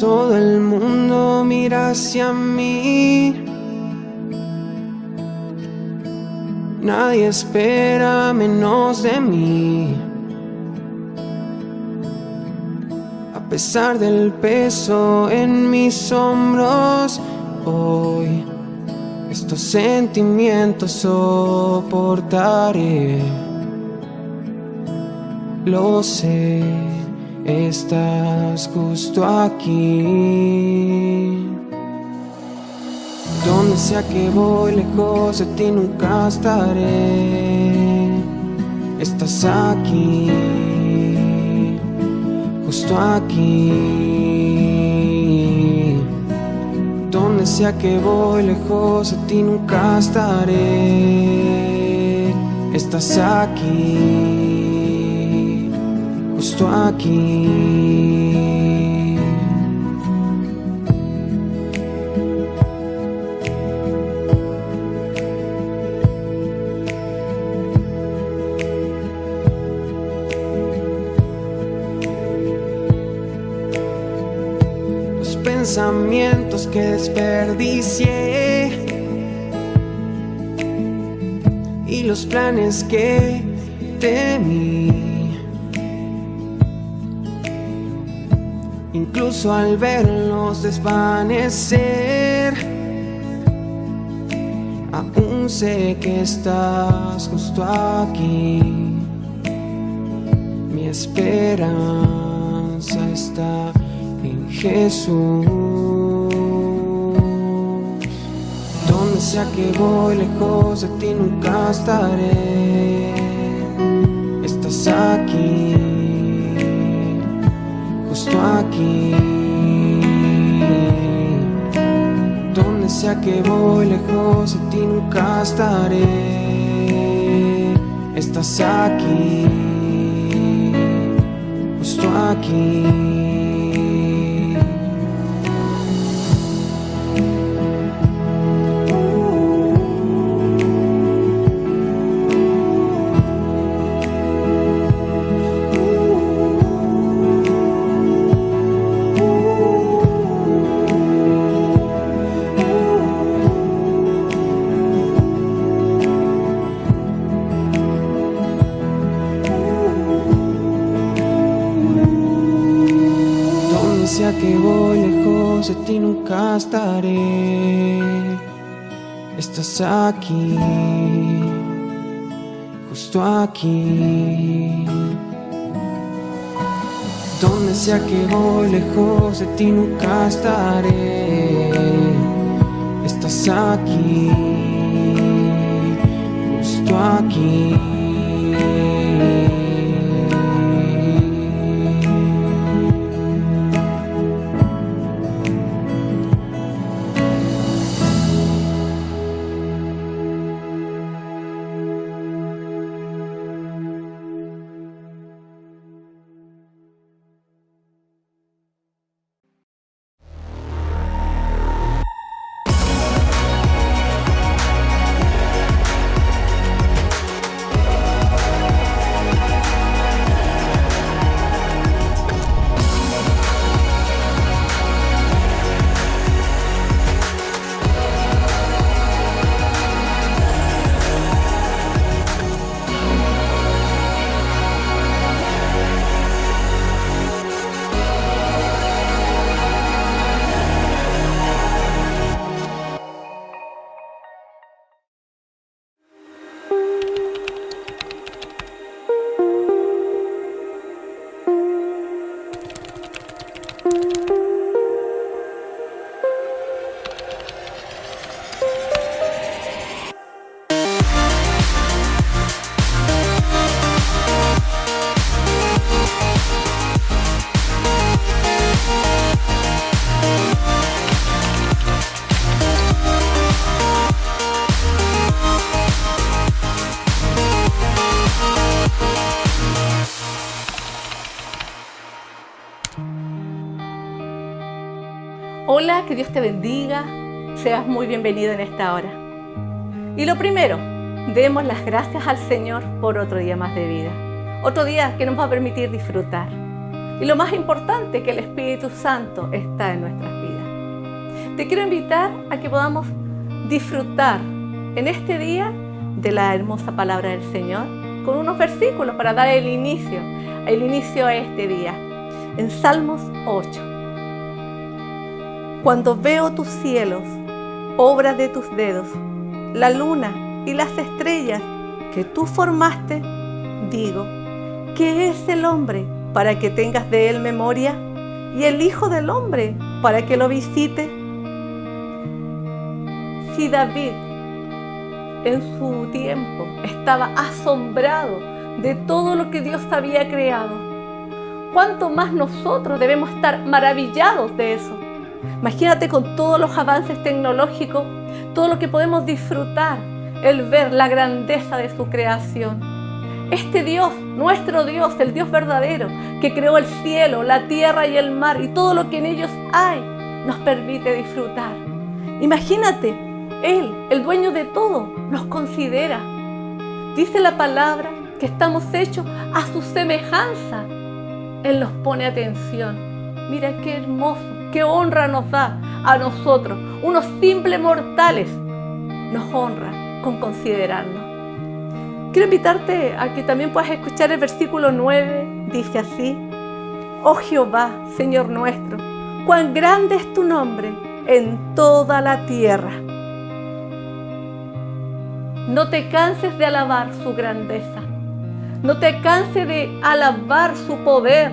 Todo el mundo mira hacia mí. Nadie espera menos de mí. A pesar del peso en mis hombros, hoy estos sentimientos soportaré. Lo sé, estás justo aquí. Donde sea que voy, lejos de ti nunca estaré. Estás aquí, justo aquí. Donde sea que voy, lejos de ti nunca estaré. Estás aquí, justo aquí. Los pensamientos que desperdicié y los planes que temí, incluso al verlos desvanecer, aún sé que estás justo aquí. Mi esperanza está en Jesús. Donde sea que voy, lejos de ti nunca estaré. Estás aquí, justo aquí. Donde sea que voy, lejos de ti nunca estaré. Estás aquí, justo aquí. Sea que voy, lejos de ti nunca estaré. Estás aquí, justo aquí. Donde sea que voy, lejos de ti nunca estaré. Estás aquí, justo aquí. Hola, que Dios te bendiga, seas muy bienvenido en esta hora. Y lo primero, demos las gracias al Señor por otro día más de vida, otro día que nos va a permitir disfrutar. Y lo más importante, que el Espíritu Santo está en nuestras vidas. Te quiero invitar a que podamos disfrutar en este día de la hermosa palabra del Señor con unos versículos para dar el inicio a este día. En Salmos 8. Cuando veo tus cielos, obra de tus dedos, la luna y las estrellas que tú formaste, digo, ¿qué es el hombre para que tengas de él memoria? ¿Y el Hijo del Hombre para que lo visite? Si David en su tiempo estaba asombrado de todo lo que Dios había creado, ¿cuánto más nosotros debemos estar maravillados de eso? Imagínate con todos los avances tecnológicos, todo lo que podemos disfrutar, el ver la grandeza de su creación. Este Dios, nuestro Dios, el Dios verdadero, que creó el cielo, la tierra y el mar y todo lo que en ellos hay, nos permite disfrutar. Imagínate, Él, el dueño de todo, nos considera. Dice la palabra que estamos hechos a su semejanza. Él nos pone atención. Mira qué hermoso, qué honra nos da a nosotros, unos simples mortales. Nos honra con considerarnos. Quiero invitarte a que también puedas escuchar el versículo 9. Dice así: Oh Jehová, Señor nuestro, cuán grande es tu nombre en toda la tierra. No te canses de alabar su grandeza. No te canses de alabar su poder.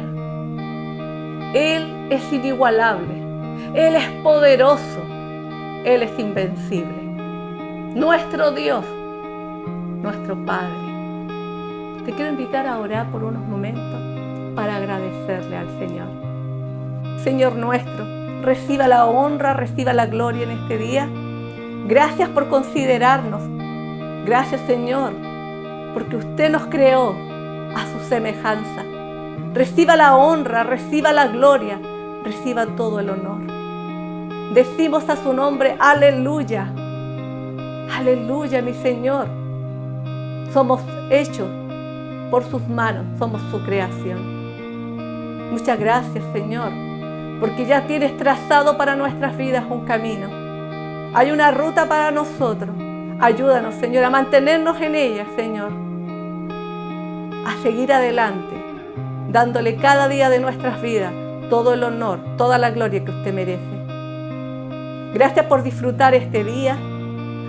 Él es inigualable. Él es poderoso. Él es invencible. Nuestro Dios, nuestro Padre. Te quiero invitar a orar por unos momentos para agradecerle al Señor. Señor nuestro, reciba la honra, reciba la gloria en este día. Gracias por considerarnos. Gracias, Señor, porque usted nos creó a su semejanza. Reciba la honra, reciba la gloria, reciba todo el honor. Decimos a su nombre, aleluya. Aleluya, mi Señor. Somos hechos por sus manos, somos su creación. Muchas gracias, Señor, porque ya tienes trazado para nuestras vidas un camino. Hay una ruta para nosotros. Ayúdanos, Señor, a mantenernos en ella, Señor. A seguir adelante, dándole cada día de nuestras vidas todo el honor, toda la gloria que usted merece. Gracias por disfrutar este día.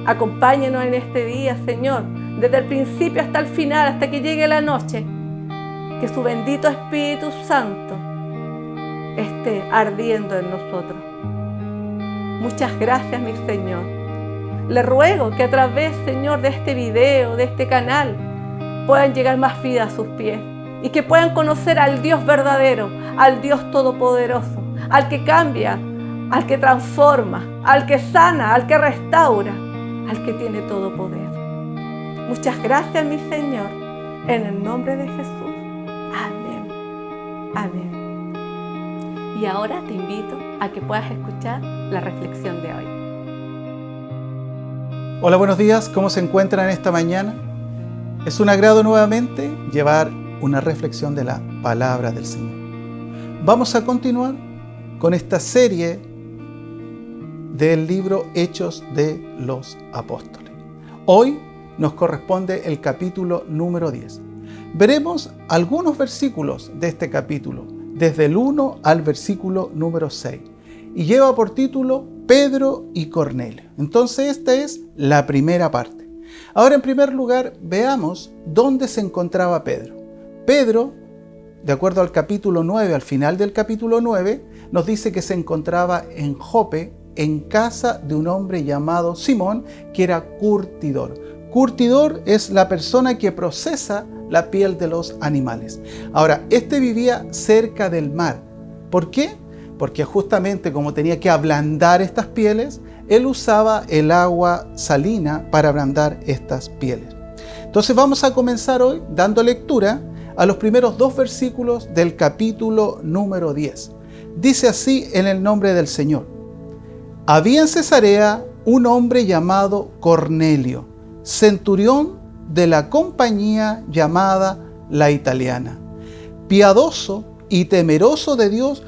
Acompáñenos en este día, Señor, desde el principio hasta el final, hasta que llegue la noche. Que su bendito Espíritu Santo esté ardiendo en nosotros. Muchas gracias, mi Señor. Le ruego que a través, Señor, de este video, de este canal, puedan llegar más vidas a sus pies y que puedan conocer al Dios verdadero, al Dios todopoderoso, al que cambia, al que transforma, al que sana, al que restaura, al que tiene todo poder. Muchas gracias, mi Señor, en el nombre de Jesús. Amén. Amén. Y ahora te invito a que puedas escuchar la reflexión de hoy. Hola, buenos días. ¿Cómo se encuentran esta mañana? Es un agrado nuevamente llevar una reflexión de la palabra del Señor. Vamos a continuar con esta serie del libro Hechos de los Apóstoles. Hoy nos corresponde el capítulo número 10. Veremos algunos versículos de este capítulo, desde el 1 al versículo número 6, y lleva por título Pedro y Cornelio. Entonces esta es la primera parte. Ahora, en primer lugar, veamos dónde se encontraba Pedro. Pedro, de acuerdo al capítulo 9, al final del capítulo 9, nos dice que se encontraba en Jope, en casa de un hombre llamado Simón, que era curtidor. Curtidor es la persona que procesa la piel de los animales. Ahora, este vivía cerca del mar. ¿Por qué? Porque justamente como tenía que ablandar estas pieles, él usaba el agua salina para ablandar estas pieles. Entonces vamos a comenzar hoy dando lectura a los primeros 2 versículos del capítulo número 10. Dice así en el nombre del Señor: Había en Cesarea un hombre llamado Cornelio, centurión de la compañía llamada La Italiana, piadoso y temeroso de Dios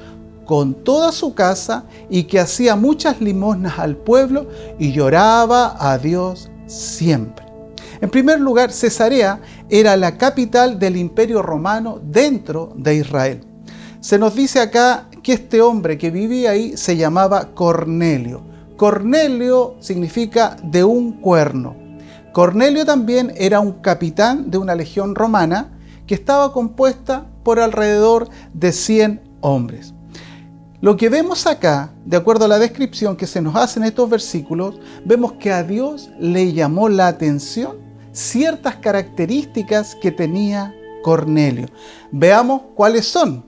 con toda su casa, y que hacía muchas limosnas al pueblo y lloraba a Dios siempre. En primer lugar, Cesarea era la capital del Imperio Romano dentro de Israel. Se nos dice acá que este hombre que vivía ahí se llamaba Cornelio. Cornelio significa de un cuerno. Cornelio también era un capitán de una legión romana que estaba compuesta por alrededor de 100 hombres. Lo que vemos acá, de acuerdo a la descripción que se nos hace en estos versículos, vemos que a Dios le llamó la atención ciertas características que tenía Cornelio. Veamos cuáles son.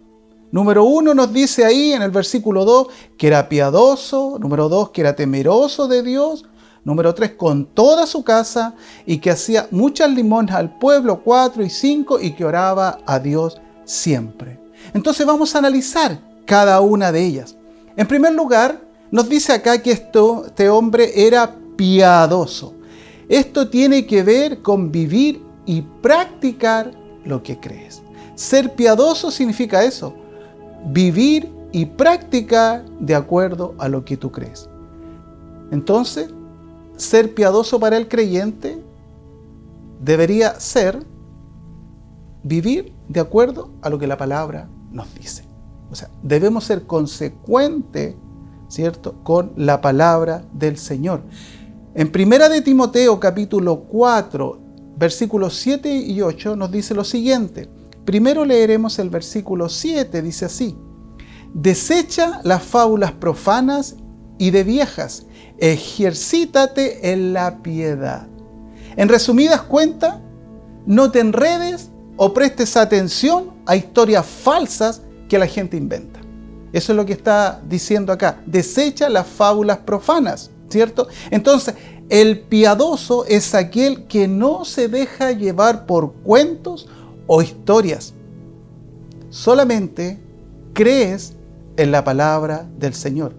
Número 1 nos dice ahí en el versículo 2 que era piadoso. Número 2 que era temeroso de Dios. Número 3 con toda su casa y que hacía muchas limosnas al pueblo. 4 y 5 y que oraba a Dios siempre. Entonces vamos a analizar cada una de ellas. En primer lugar, nos dice acá que este hombre era piadoso. Esto tiene que ver con vivir y practicar lo que crees. Ser piadoso significa eso, vivir y practicar de acuerdo a lo que tú crees. Entonces, ser piadoso para el creyente debería ser vivir de acuerdo a lo que la palabra nos dice. O sea, debemos ser consecuentes, ¿cierto?, con la palabra del Señor. En 1 de Timoteo capítulo 4, versículos 7 y 8 nos dice lo siguiente. Primero leeremos el versículo 7, dice así: desecha las fábulas profanas y de viejas, ejercítate en la piedad. En resumidas cuentas, no te enredes o prestes atención a historias falsas que la gente inventa. Eso es lo que está diciendo acá. Desecha las fábulas profanas, ¿cierto? Entonces, el piadoso es aquel que no se deja llevar por cuentos o historias. Solamente crees en la palabra del Señor.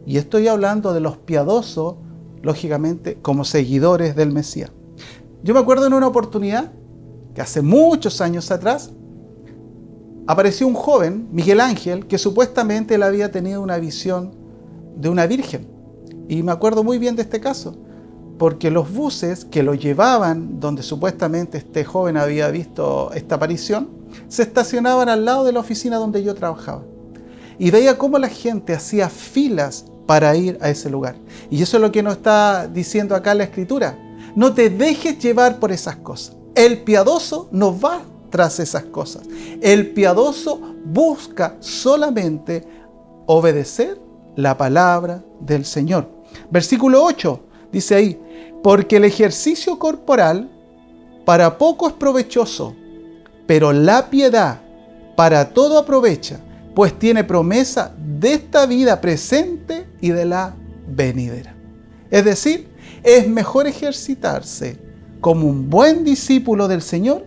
Y estoy hablando de los piadosos, lógicamente, como seguidores del Mesías. Yo me acuerdo en una oportunidad, que hace muchos años atrás, apareció un joven, Miguel Ángel, que supuestamente él había tenido una visión de una virgen. Y me acuerdo muy bien de este caso, porque los buses que lo llevaban, donde supuestamente este joven había visto esta aparición, se estacionaban al lado de la oficina donde yo trabajaba. Y veía cómo la gente hacía filas para ir a ese lugar. Y eso es lo que nos está diciendo acá la Escritura. No te dejes llevar por esas cosas. El piadoso no va tras esas cosas. El piadoso busca solamente obedecer la palabra del Señor. Versículo 8 dice ahí: porque el ejercicio corporal para poco es provechoso, pero la piedad para todo aprovecha, pues tiene promesa de esta vida presente y de la venidera. Es decir, es mejor ejercitarse como un buen discípulo del Señor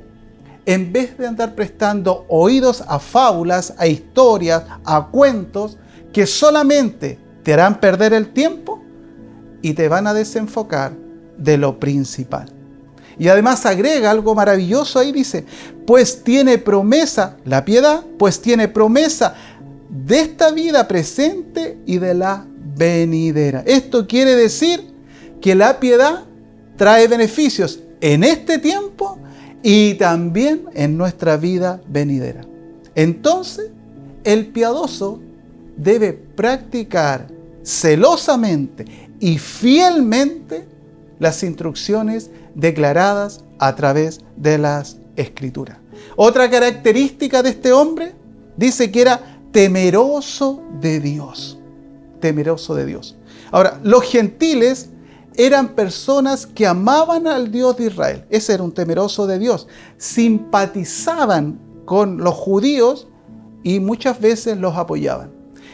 en vez de andar prestando oídos a fábulas, a historias, a cuentos que solamente te harán perder el tiempo y te van a desenfocar de lo principal. Y además agrega algo maravilloso ahí, dice: pues tiene promesa, la piedad, pues tiene promesa de esta vida presente y de la venidera. Esto quiere decir que la piedad trae beneficios en este tiempo y también en nuestra vida venidera. Entonces, el piadoso debe practicar celosamente y fielmente las instrucciones declaradas a través de las Escrituras. Otra característica de este hombre dice que era temeroso de Dios. Temeroso de Dios. Ahora, los gentiles eran personas que amaban al Dios de Israel. Ese era un temeroso de Dios. Simpatizaban con los judíos y muchas veces los apoyaban.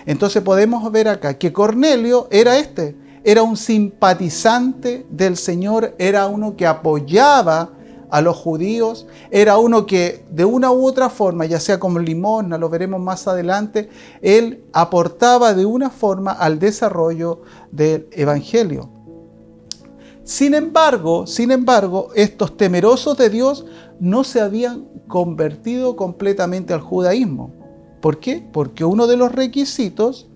Entonces podemos ver acá que Cornelio era un simpatizante del Señor, era uno que apoyaba a los judíos, era uno que de una u otra forma, ya sea como limosna, lo veremos más adelante, él aportaba de una forma al desarrollo del evangelio. Sin embargo, estos temerosos de Dios no se habían convertido completamente al judaísmo. ¿Por qué? Porque uno de los requisitos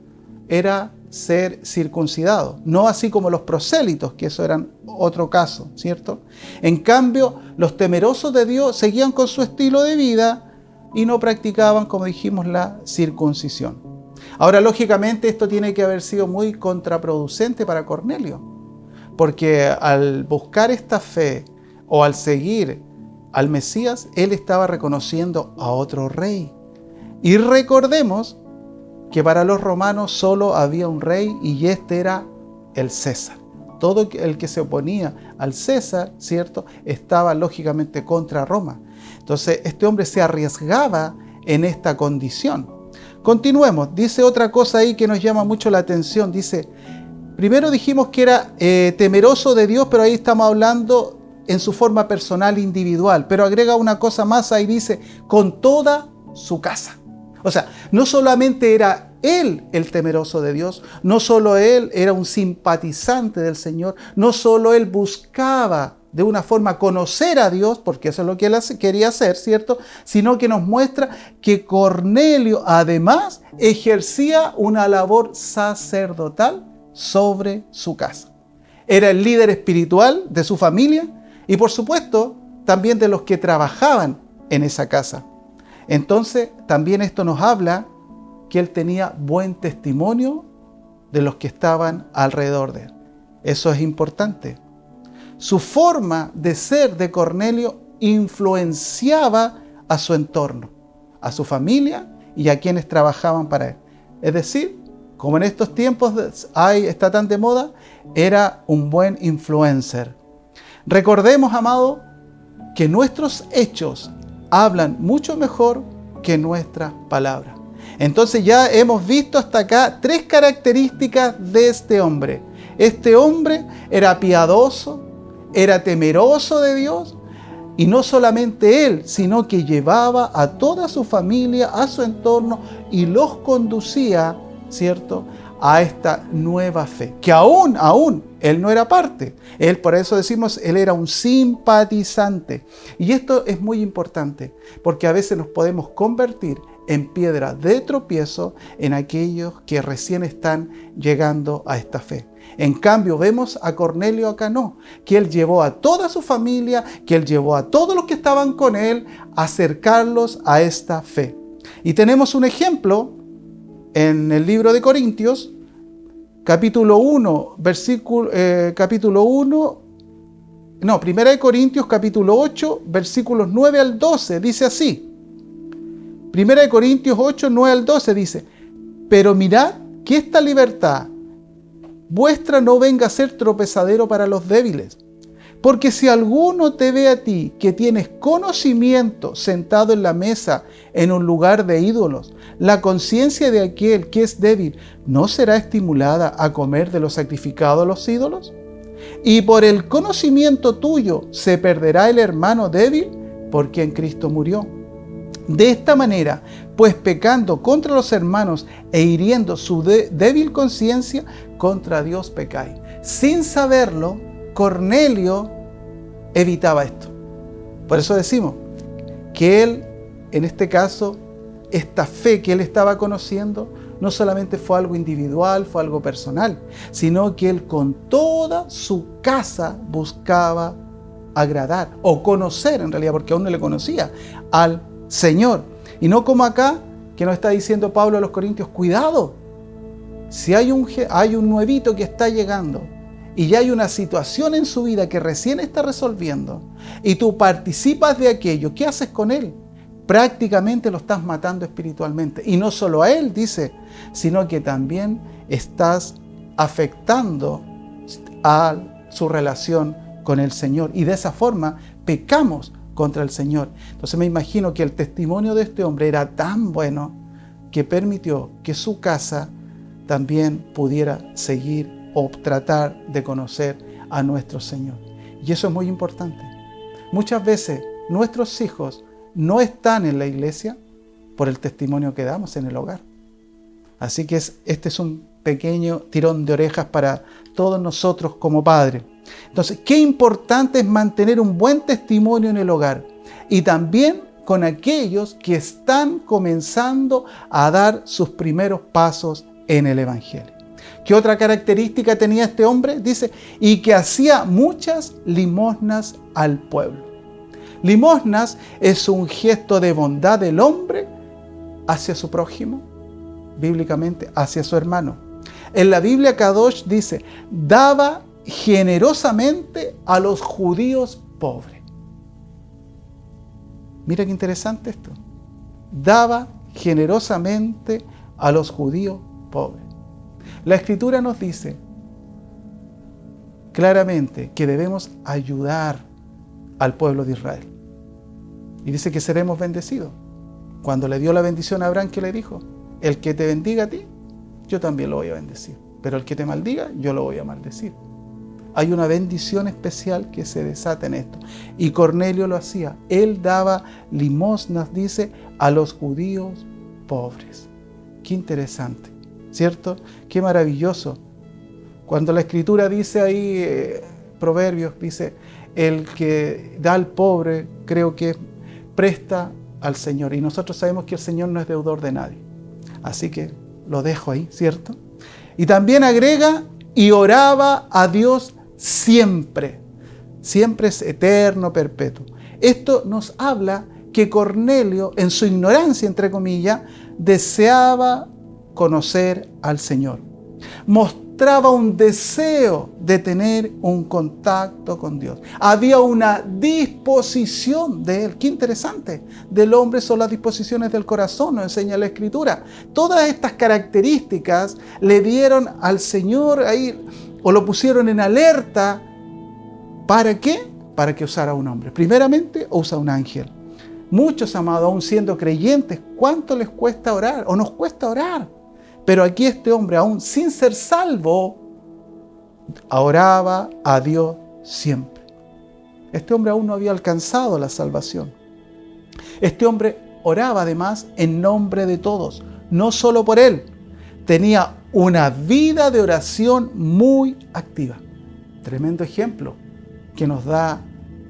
era ser circuncidado, no así como los prosélitos, que eso eran otro caso, ¿cierto? En cambio, los temerosos de Dios seguían con su estilo de vida y no practicaban, como dijimos, la circuncisión. Ahora, lógicamente, esto tiene que haber sido muy contraproducente para Cornelio, porque al buscar esta fe o al seguir al Mesías, él estaba reconociendo a otro rey. Y recordemos que para los romanos solo había un rey y este era el César. Todo el que se oponía al César, ¿cierto?, estaba lógicamente contra Roma. Entonces este hombre se arriesgaba en esta condición. Continuemos, dice otra cosa ahí que nos llama mucho la atención. Dice, primero dijimos que era temeroso de Dios, pero ahí estamos hablando en su forma personal, individual. Pero agrega una cosa más ahí, dice, con toda su casa. O sea, no solamente era él el temeroso de Dios, no solo él era un simpatizante del Señor, no solo él buscaba de una forma conocer a Dios, porque eso es lo que él quería hacer, ¿cierto? Sino que nos muestra que Cornelio además ejercía una labor sacerdotal sobre su casa. Era el líder espiritual de su familia y por supuesto también de los que trabajaban en esa casa. Entonces, también esto nos habla que él tenía buen testimonio de los que estaban alrededor de él. Eso es importante. Su forma de ser de Cornelio influenciaba a su entorno, a su familia y a quienes trabajaban para él. Es decir, como en estos tiempos está tan de moda, era un buen influencer. Recordemos, amado, que nuestros hechos hablan mucho mejor que nuestras palabras. Entonces ya hemos visto hasta acá 3 características de este hombre. Este hombre era piadoso, era temeroso de Dios y no solamente él, sino que llevaba a toda su familia, a su entorno y los conducía, ¿cierto?, a esta nueva fe, que aún él no era parte. Él, por eso decimos, él era un simpatizante. Y esto es muy importante, porque a veces nos podemos convertir en piedra de tropiezo en aquellos que recién están llegando a esta fe. En cambio, vemos a Cornelio acá no, que él llevó a toda su familia, que él llevó a todos los que estaban con él a acercarlos a esta fe. Y tenemos un ejemplo en el libro de Corintios, capítulo 1, Primera de Corintios, capítulo 8, versículos 9 al 12, dice así. Primera de Corintios 8, 9 al 12 dice, pero mirad que esta libertad vuestra no venga a ser tropezadero para los débiles. Porque si alguno te ve a ti que tienes conocimiento sentado en la mesa en un lugar de ídolos, la conciencia de aquel que es débil ¿no será estimulada a comer de lo sacrificado a los ídolos? Y por el conocimiento tuyo se perderá el hermano débil por quien Cristo murió. De esta manera, pues pecando contra los hermanos e hiriendo su débil conciencia, contra Dios pecáis. Sin saberlo, Cornelio evitaba esto. Por eso decimos que él, en este caso, esta fe que él estaba conociendo, no solamente fue algo individual, fue algo personal, sino que él con toda su casa buscaba agradar o conocer, en realidad, porque aún no le conocía, al Señor. Y no como acá, que nos está diciendo Pablo a los Corintios, cuidado, si hay un nuevito que está llegando y ya hay una situación en su vida que recién está resolviendo y tú participas de aquello, ¿qué haces con él? Prácticamente lo estás matando espiritualmente. Y no solo a él, dice, sino que también estás afectando a su relación con el Señor. Y de esa forma pecamos contra el Señor. Entonces me imagino que el testimonio de este hombre era tan bueno que permitió que su casa también pudiera seguir o tratar de conocer a nuestro Señor. Y eso es muy importante. Muchas veces nuestros hijos no están en la iglesia por el testimonio que damos en el hogar. Así que este es un pequeño tirón de orejas para todos nosotros como padres. Entonces, qué importante es mantener un buen testimonio en el hogar y también con aquellos que están comenzando a dar sus primeros pasos en el Evangelio. ¿Qué otra característica tenía este hombre? Dice, y que hacía muchas limosnas al pueblo. Limosnas es un gesto de bondad del hombre hacia su prójimo, bíblicamente hacia su hermano. En la Biblia Kadosh dice, daba generosamente a los judíos pobres. Mira qué interesante esto. Daba generosamente a los judíos pobres. La Escritura nos dice claramente que debemos ayudar al pueblo de Israel. Y dice que seremos bendecidos. Cuando le dio la bendición a Abraham, ¿qué le dijo? El que te bendiga a ti, yo también lo voy a bendecir. Pero el que te maldiga, yo lo voy a maldecir. Hay una bendición especial que se desata en esto. Y Cornelio lo hacía. Él daba limosnas, dice, a los judíos pobres. Qué interesante, ¿cierto? Qué maravilloso. Cuando la Escritura dice ahí, Proverbios, dice, el que da al pobre, creo que presta al Señor. Y nosotros sabemos que el Señor no es deudor de nadie. Así que lo dejo ahí, ¿cierto? Y también agrega, y oraba a Dios siempre. Siempre es eterno, perpetuo. Esto nos habla que Cornelio, en su ignorancia, entre comillas, deseaba conocer al Señor. Mostraba un deseo de tener un contacto con Dios. Había una disposición de él. Qué interesante. Del hombre son las disposiciones del corazón, nos enseña la Escritura. Todas estas características le dieron al Señor ahí, o lo pusieron en alerta. ¿Para qué? Para que usara un hombre. Primeramente, usa un ángel. Muchos, amados, aún siendo creyentes, ¿cuánto les cuesta orar? O nos cuesta orar. Pero aquí este hombre, aún sin ser salvo, oraba a Dios siempre. Este hombre aún no había alcanzado la salvación. Este hombre oraba además en nombre de todos, no solo por él. Tenía una vida de oración muy activa. Tremendo ejemplo que nos da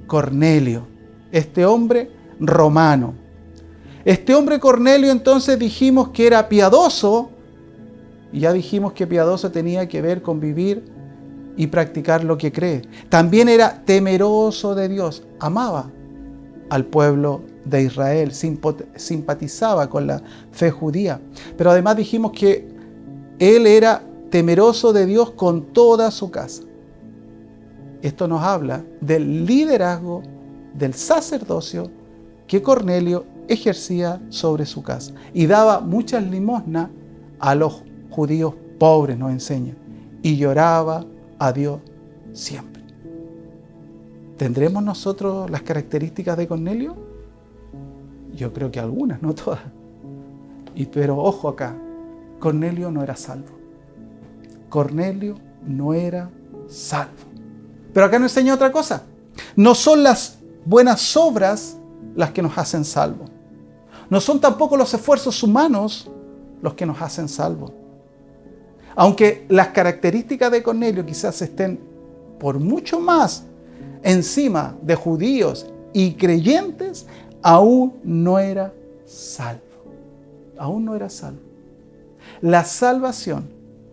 Cornelio, este hombre romano. Este hombre Cornelio, entonces dijimos que era piadoso, y ya dijimos que piadoso tenía que ver con vivir y practicar lo que cree. También era temeroso de Dios, amaba al pueblo de Israel, simpatizaba con la fe judía. Pero además dijimos que él era temeroso de Dios con toda su casa. Esto nos habla del liderazgo, del sacerdocio que Cornelio ejercía sobre su casa. Y daba muchas limosnas a los judíos pobres, nos enseña. Y lloraba a Dios siempre. ¿Tendremos nosotros las características de Cornelio? Yo creo que algunas, no todas. Pero ojo acá, Cornelio no era salvo. Cornelio no era salvo. Pero acá nos enseña otra cosa. No son las buenas obras las que nos hacen salvos. No son tampoco los esfuerzos humanos los que nos hacen salvos. Aunque las características de Cornelio quizás estén por mucho más encima de judíos y creyentes, aún no era salvo. Aún no era salvo. La salvación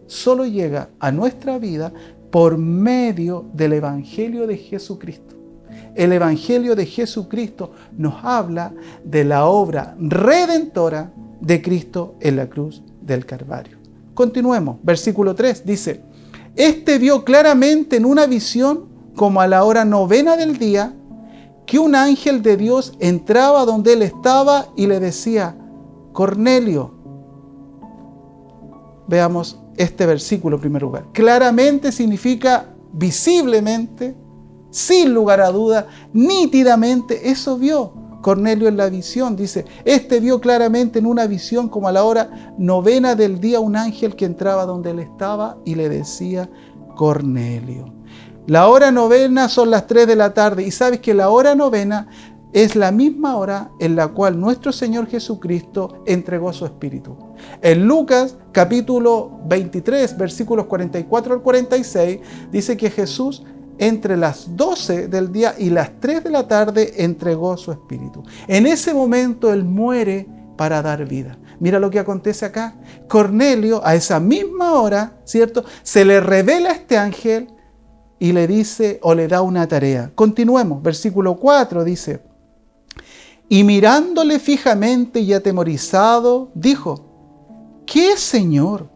solo llega a nuestra vida por medio del Evangelio de Jesucristo. El Evangelio de Jesucristo nos habla de la obra redentora de Cristo en la cruz del Calvario. Continuemos. Versículo 3 dice: Este vio claramente en una visión, como a la hora 9 del día, que un ángel de Dios entraba donde él estaba y le decía: Cornelio. Veamos este versículo en primer lugar. Claramente significa visiblemente, sin lugar a duda, nítidamente. Eso vio Cornelio en la visión. Dice, este vio claramente en una visión, como a la hora 9 del día, un ángel que entraba donde él estaba y le decía: Cornelio. La hora 9 son las 3 de la tarde. Y sabes que la hora 9 es la misma hora en la cual nuestro Señor Jesucristo entregó su Espíritu. En Lucas capítulo 23, versículos 44 al 46, dice que Jesús entre las 12 del día y las 3 de la tarde entregó su espíritu. En ese momento él muere para dar vida. Mira lo que acontece acá. Cornelio, a esa misma hora, ¿cierto?, se le revela a este ángel y le dice o le da una tarea. Continuemos, versículo 4 dice: y mirándole fijamente y atemorizado, dijo: ¿qué, Señor?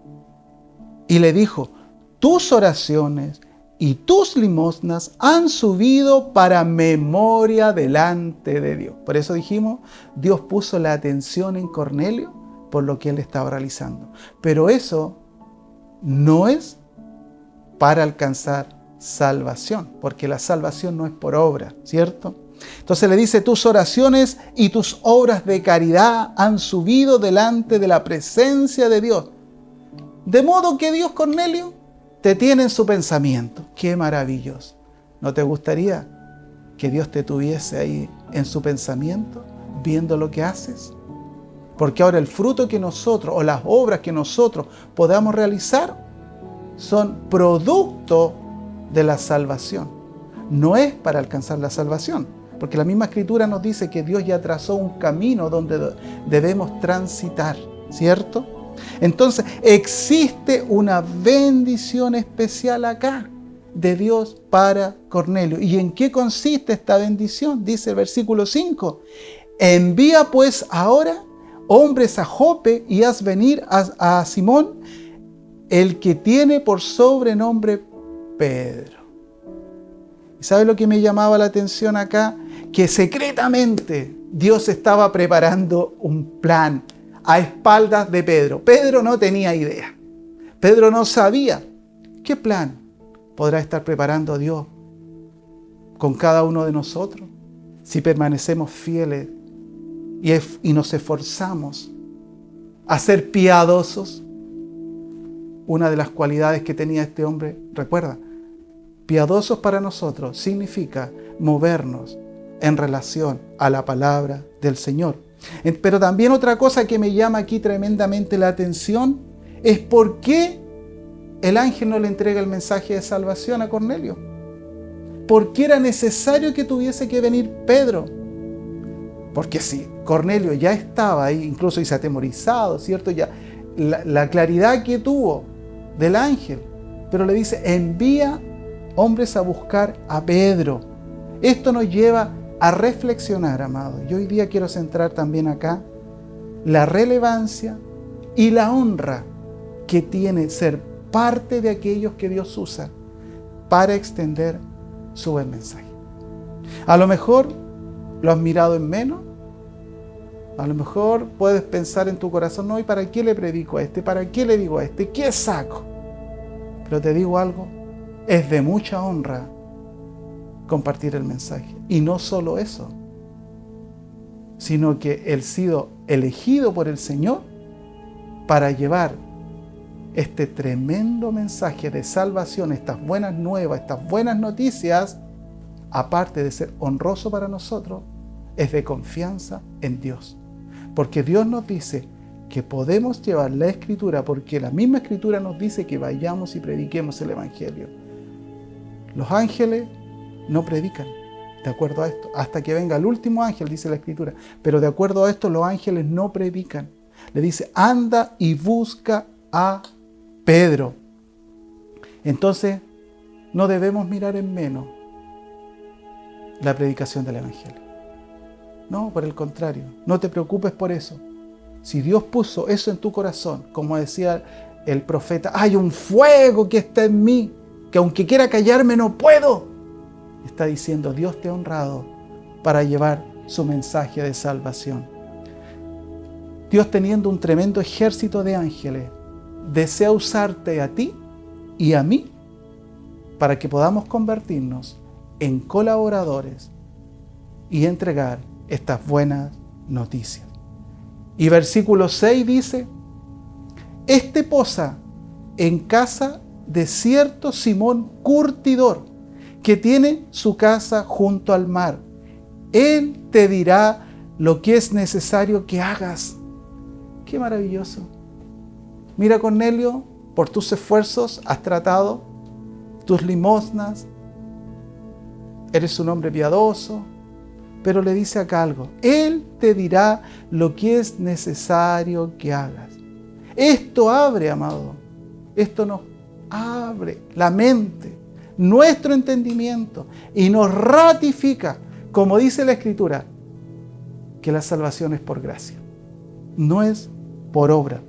Y le dijo: tus oraciones y tus limosnas han subido para memoria delante de Dios. Por eso dijimos, Dios puso la atención en Cornelio por lo que él estaba realizando. Pero eso no es para alcanzar salvación, porque la salvación no es por obra, ¿cierto? Entonces le dice: tus oraciones y tus obras de caridad han subido delante de la presencia de Dios. De modo que Dios, Cornelio, te tiene en su pensamiento. ¡Qué maravilloso! ¿No te gustaría que Dios te tuviese ahí en su pensamiento, viendo lo que haces? Porque ahora el fruto que nosotros, o las obras que nosotros podamos realizar, son producto de la salvación. No es para alcanzar la salvación, porque la misma Escritura nos dice que Dios ya trazó un camino donde debemos transitar, ¿cierto? Entonces, existe una bendición especial acá de Dios para Cornelio. ¿Y en qué consiste esta bendición? Dice el versículo 5: envía pues ahora hombres a Jope y haz venir a Simón, el que tiene por sobrenombre Pedro. ¿Y sabe lo que me llamaba la atención acá? Que secretamente Dios estaba preparando un plan a espaldas de Pedro. Pedro no tenía idea. Pedro no sabía. ¿Qué plan podrá estar preparando Dios con cada uno de nosotros si permanecemos fieles y nos esforzamos a ser piadosos? Una de las cualidades que tenía este hombre, recuerda, piadosos para nosotros significa movernos en relación a la palabra del Señor. Pero también otra cosa que me llama aquí tremendamente la atención es por qué el ángel no le entrega el mensaje de salvación a Cornelio. ¿Por qué era necesario que tuviese que venir Pedro? Porque si Cornelio ya estaba ahí, incluso dice atemorizado, ¿cierto? Ya la claridad que tuvo del ángel, pero le dice: envía hombres a buscar a Pedro. Esto nos lleva a reflexionar, amados. Yo hoy día quiero centrar también acá la relevancia y la honra que tiene ser parte de aquellos que Dios usa para extender su buen mensaje. A lo mejor lo has mirado en menos. A lo mejor puedes pensar en tu corazón: no, ¿y para qué le predico a este? ¿Para qué le digo a este? ¿Qué saco? Pero te digo algo, es de mucha honra compartir el mensaje. Y no solo eso, sino que el sido elegido por el Señor para llevar este tremendo mensaje de salvación, estas buenas nuevas, estas buenas noticias, aparte de ser honroso para nosotros, es de confianza en Dios. Porque Dios nos dice que podemos llevar la Escritura, porque la misma Escritura nos dice que vayamos y prediquemos el Evangelio. Los ángeles no predican, de acuerdo a esto, hasta que venga el último ángel, dice la Escritura. Pero de acuerdo a esto, los ángeles no predican. Le dice: anda y busca a Pedro. Entonces, no debemos mirar en menos la predicación del Evangelio. No, por el contrario, no te preocupes por eso. Si Dios puso eso en tu corazón, como decía el profeta: hay un fuego que está en mí, que aunque quiera callarme no puedo. Está diciendo: Dios te ha honrado para llevar su mensaje de salvación. Dios, teniendo un tremendo ejército de ángeles, desea usarte a ti y a mí para que podamos convertirnos en colaboradores y entregar estas buenas noticias. Y versículo 6 dice: este posa en casa de cierto Simón curtidor, que tiene su casa junto al mar. Él te dirá lo que es necesario que hagas. ¡Qué maravilloso! Mira, Cornelio, por tus esfuerzos has tratado, tus limosnas, eres un hombre piadoso, pero le dice acá algo. Él te dirá lo que es necesario que hagas. Esto abre, amado, esto nos abre la mente, nuestro entendimiento, y nos ratifica, como dice la Escritura, que la salvación es por gracia, no es por obra.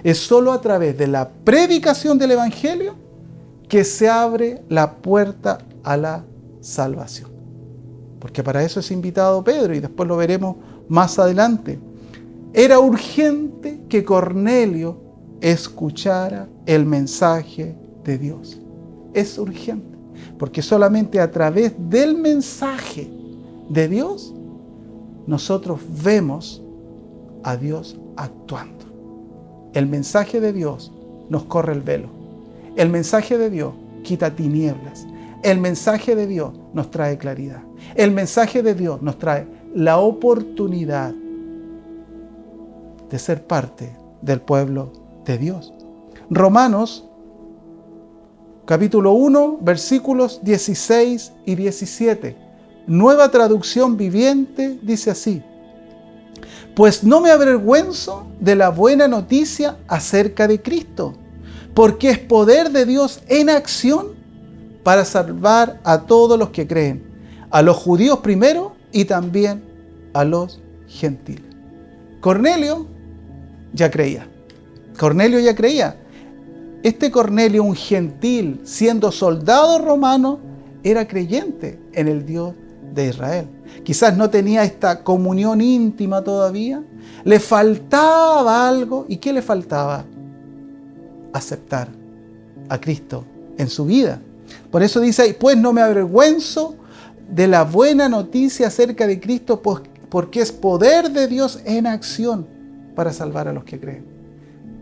Es solo a través de la predicación del Evangelio que se abre la puerta a la salvación. Porque para eso es invitado Pedro, y después lo veremos más adelante. Era urgente que Cornelio escuchara el mensaje de Dios. Es urgente, porque solamente a través del mensaje de Dios nosotros vemos a Dios actuando. El mensaje de Dios nos corre el velo. El mensaje de Dios quita tinieblas. El mensaje de Dios nos trae claridad. El mensaje de Dios nos trae la oportunidad de ser parte del pueblo de Dios. Romanos, capítulo 1, versículos 16 y 17. Nueva traducción viviente dice así: pues no me avergüenzo de la buena noticia acerca de Cristo, porque es poder de Dios en acción para salvar a todos los que creen, a los judíos primero y también a los gentiles. Cornelio ya creía. Cornelio ya creía. Este Cornelio, un gentil, siendo soldado romano, era creyente en el Dios de Israel. Quizás no tenía esta comunión íntima todavía. Le faltaba algo. ¿Y qué le faltaba? Aceptar a Cristo en su vida. Por eso dice ahí, pues no me avergüenzo de la buena noticia acerca de Cristo, porque es poder de Dios en acción para salvar a los que creen.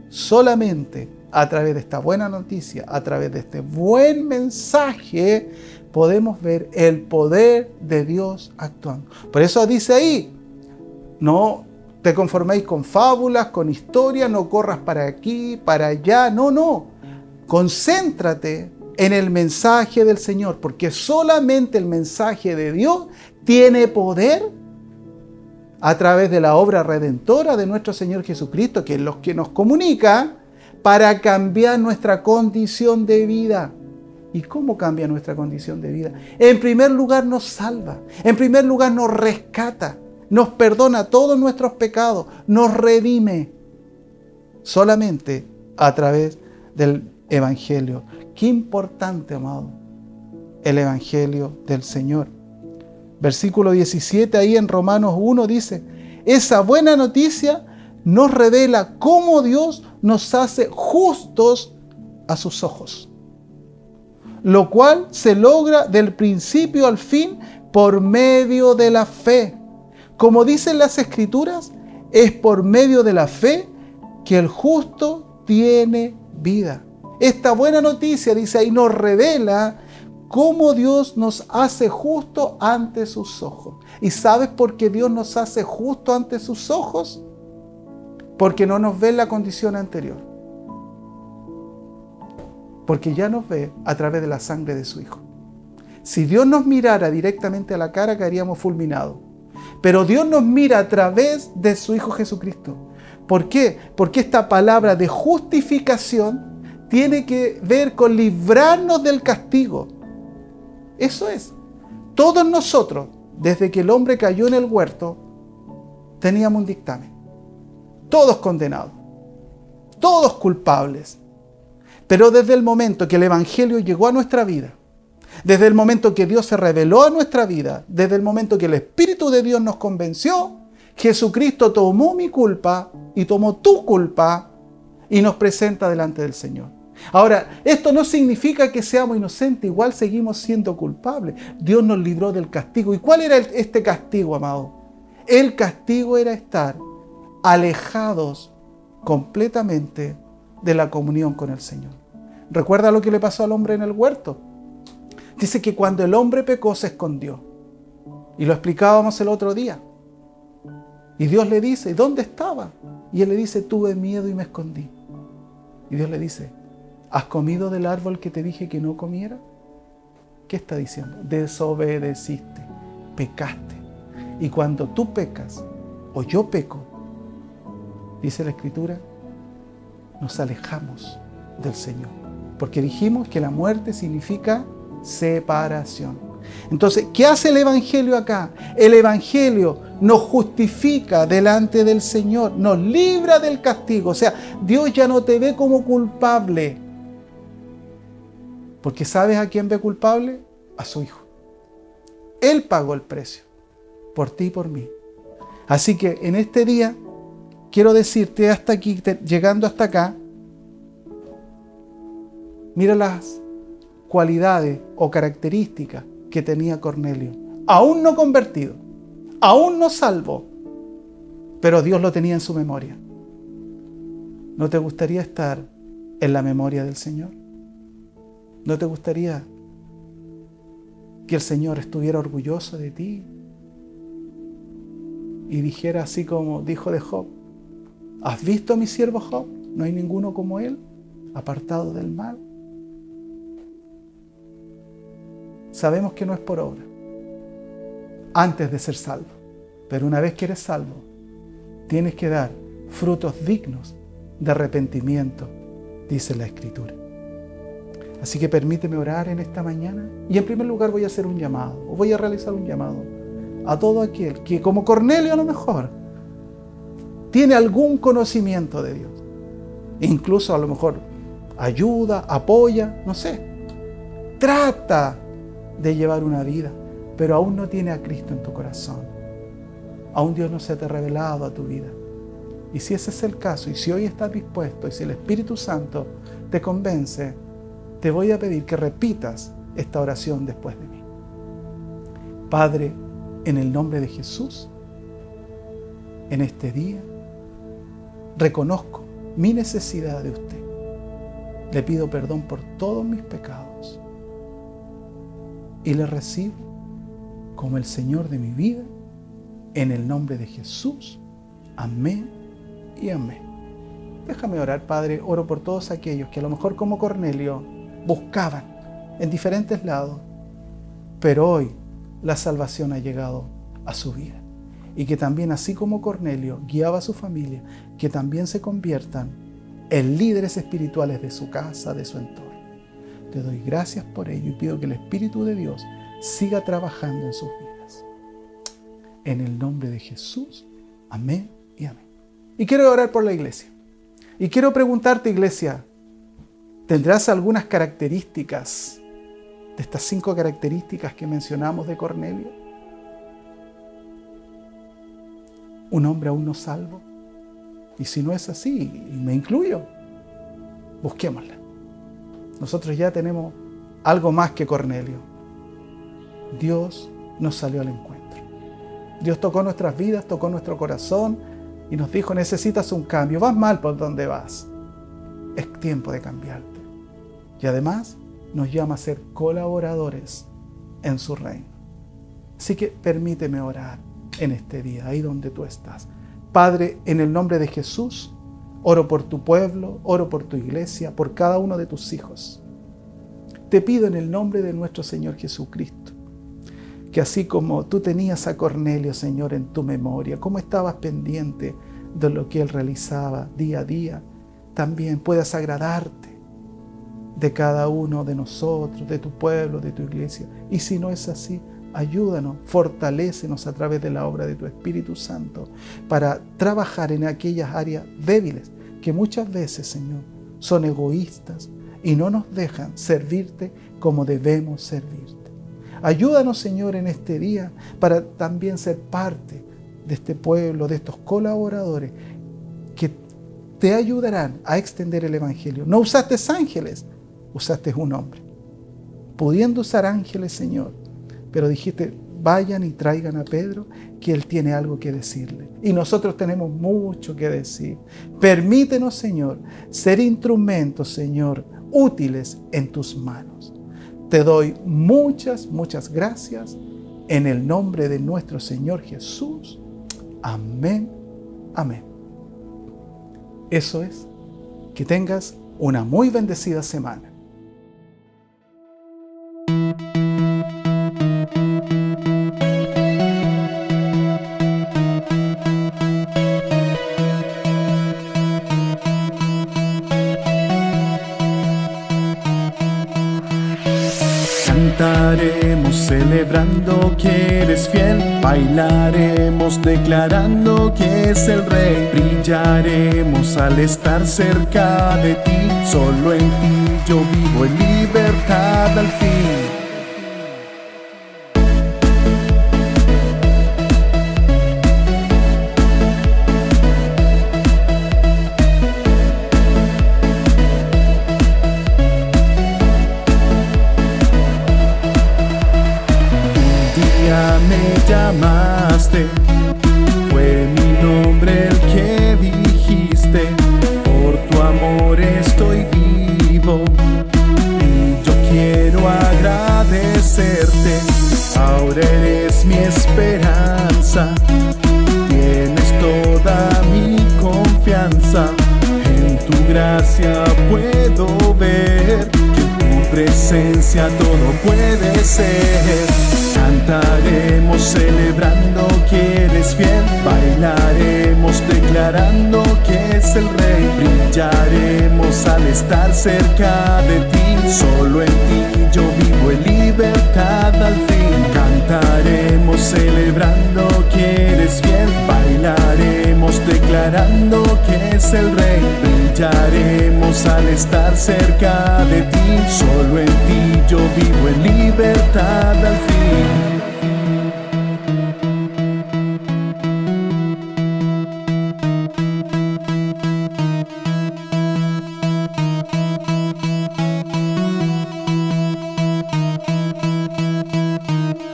Solamente a través de esta buena noticia, a través de este buen mensaje, podemos ver el poder de Dios actuando. Por eso dice ahí, no te conforméis con fábulas, con historias, no corras para aquí, para allá, no. Concéntrate en el mensaje del Señor, porque solamente el mensaje de Dios tiene poder a través de la obra redentora de nuestro Señor Jesucristo, que es lo que nos comunica para cambiar nuestra condición de vida. ¿Y cómo cambia nuestra condición de vida? En primer lugar nos salva, en primer lugar nos rescata, nos perdona todos nuestros pecados, nos redime solamente a través del Evangelio. Qué importante, amado, el Evangelio del Señor. Versículo 17 ahí en Romanos 1 dice, esa buena noticia nos revela cómo Dios nos hace justos a sus ojos, lo cual se logra del principio al fin por medio de la fe. Como dicen las Escrituras, es por medio de la fe que el justo tiene vida. Esta buena noticia, dice ahí, nos revela cómo Dios nos hace justo ante sus ojos. ¿Y sabes por qué Dios nos hace justo ante sus ojos? Porque no nos ve en la condición anterior. Porque ya nos ve a través de la sangre de su Hijo. Si Dios nos mirara directamente a la cara, caeríamos fulminados. Pero Dios nos mira a través de su Hijo Jesucristo. ¿Por qué? Porque esta palabra de justificación tiene que ver con librarnos del castigo. Eso es. Todos nosotros, desde que el hombre cayó en el huerto, teníamos un dictamen. Todos condenados. Todos culpables. Pero desde el momento que el Evangelio llegó a nuestra vida, desde el momento que Dios se reveló a nuestra vida, desde el momento que el Espíritu de Dios nos convenció, Jesucristo tomó mi culpa y tomó tu culpa y nos presenta delante del Señor. Ahora, esto no significa que seamos inocentes, igual seguimos siendo culpables. Dios nos libró del castigo. ¿Y cuál era este castigo, amado? El castigo era estar alejados completamente de la comunión con el Señor. ¿Recuerda lo que le pasó al hombre en el huerto? Dice que cuando el hombre pecó se escondió. Y lo explicábamos el otro día. Y Dios le dice, ¿dónde estaba? Y él le dice, tuve miedo y me escondí. Y Dios le dice, ¿has comido del árbol que te dije que no comiera? ¿Qué está diciendo? Desobedeciste, pecaste. Y cuando tú pecas, o yo peco, dice la Escritura, nos alejamos del Señor. Porque dijimos que la muerte significa separación. Entonces, ¿qué hace el Evangelio acá? El Evangelio nos justifica delante del Señor, nos libra del castigo. O sea, Dios ya no te ve como culpable. Porque ¿sabes a quién ve culpable? A su Hijo. Él pagó el precio por ti y por mí. Así que en este día quiero decirte hasta aquí, llegando hasta acá, mira las cualidades o características que tenía Cornelio. Aún no convertido, aún no salvo, pero Dios lo tenía en su memoria. ¿No te gustaría estar en la memoria del Señor? ¿No te gustaría que el Señor estuviera orgulloso de ti y dijera así como dijo de Job: ¿has visto a mi siervo Job? No hay ninguno como él, apartado del mal. Sabemos que no es por obra, antes de ser salvo. Pero una vez que eres salvo, tienes que dar frutos dignos de arrepentimiento, dice la Escritura. Así que permíteme orar en esta mañana. Y en primer lugar voy a hacer un llamado, o voy a realizar un llamado a todo aquel que, como Cornelio a lo mejor, tiene algún conocimiento de Dios. E incluso a lo mejor ayuda, apoya, no sé. Trata de llevar una vida, pero aún no tiene a Cristo en tu corazón. Aún Dios no se te ha revelado a tu vida. Y si ese es el caso, y si hoy estás dispuesto, y si el Espíritu Santo te convence, te voy a pedir que repitas esta oración después de mí. Padre, en el nombre de Jesús, en este día, reconozco mi necesidad de usted. Le pido perdón por todos mis pecados y le recibo como el Señor de mi vida, en el nombre de Jesús. Amén y amén. Déjame orar, Padre. Oro por todos aquellos que a lo mejor como Cornelio buscaban en diferentes lados, pero hoy la salvación ha llegado a su vida. Y que también, así como Cornelio guiaba a su familia, que también se conviertan en líderes espirituales de su casa, de su entorno. Te doy gracias por ello y pido que el Espíritu de Dios siga trabajando en sus vidas. En el nombre de Jesús, amén y amén. Y quiero orar por la iglesia. Y quiero preguntarte, iglesia, ¿tendrás algunas características de estas 5 características que mencionamos de Cornelio? ¿Un hombre aún no salvo? Y si no es así, y me incluyo, busquémosla. Nosotros ya tenemos algo más que Cornelio. Dios nos salió al encuentro. Dios tocó nuestras vidas, tocó nuestro corazón y nos dijo: necesitas un cambio, vas mal por donde vas. Es tiempo de cambiarte. Y además nos llama a ser colaboradores en su reino. Así que permíteme orar en este día, ahí donde tú estás. Padre, en el nombre de Jesús, oro por tu pueblo, oro por tu iglesia, por cada uno de tus hijos. Te pido en el nombre de nuestro Señor Jesucristo, que así como tú tenías a Cornelio, Señor, en tu memoria, cómo estabas pendiente de lo que él realizaba día a día, también puedas agradarte de cada uno de nosotros, de tu pueblo, de tu iglesia. Y si no es así, ayúdanos, fortalécenos a través de la obra de tu Espíritu Santo para trabajar en aquellas áreas débiles que muchas veces, Señor, son egoístas y no nos dejan servirte como debemos servirte. Ayúdanos, Señor, en este día para también ser parte de este pueblo, de estos colaboradores que te ayudarán a extender el Evangelio. No usaste ángeles, usaste un hombre. Pudiendo usar ángeles, Señor, pero dijiste: vayan y traigan a Pedro, que él tiene algo que decirle. Y nosotros tenemos mucho que decir. Permítenos, Señor, ser instrumentos, Señor, útiles en tus manos. Te doy muchas, muchas gracias en el nombre de nuestro Señor Jesús. Amén, amén. Eso es, que tengas una muy bendecida semana. que eres fiel. Bailaremos declarando que es el Rey. Brillaremos al estar cerca de ti. Solo en ti yo vivo en libertad al fin. Me llamaste, fue mi nombre el que dijiste. Por tu amor estoy vivo y yo quiero agradecerte. Ahora eres mi esperanza, tienes toda mi confianza. En tu gracia puedo ver que en tu presencia todo puede ser. Cantaremos celebrando que eres fiel. Bailaremos declarando que es el Rey. Brillaremos al estar cerca de ti. Solo en ti yo vivo en libertad al fin. Cantaremos celebrando que eres fiel. Bailaremos declarando que es el Rey. Brillaremos al estar cerca de ti. Solo en ti yo vivo en libertad al fin.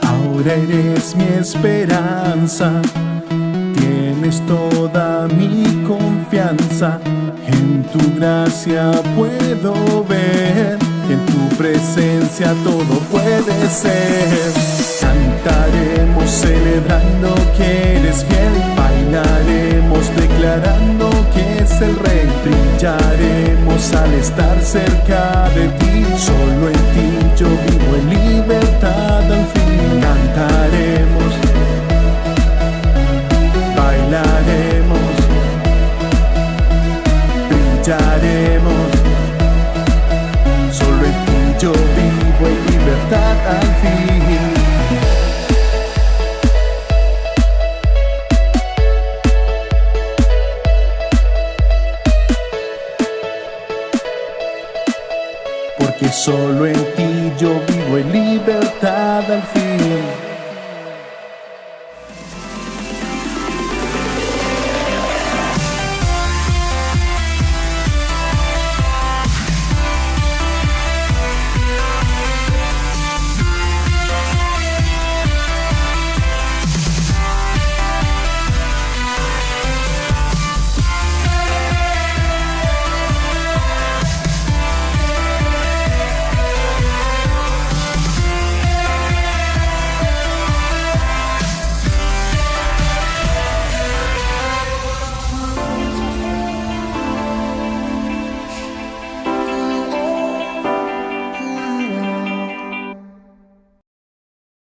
Ahora eres mi esperanza, tienes toda mi confianza. En tu gracia puedo ver que en tu presencia todo puede ser. Cantaremos celebrando que eres fiel. Bailaremos declarando que es el Rey. Brillaremos al estar cerca de ti. Solo en ti yo vivo en libertad al fin.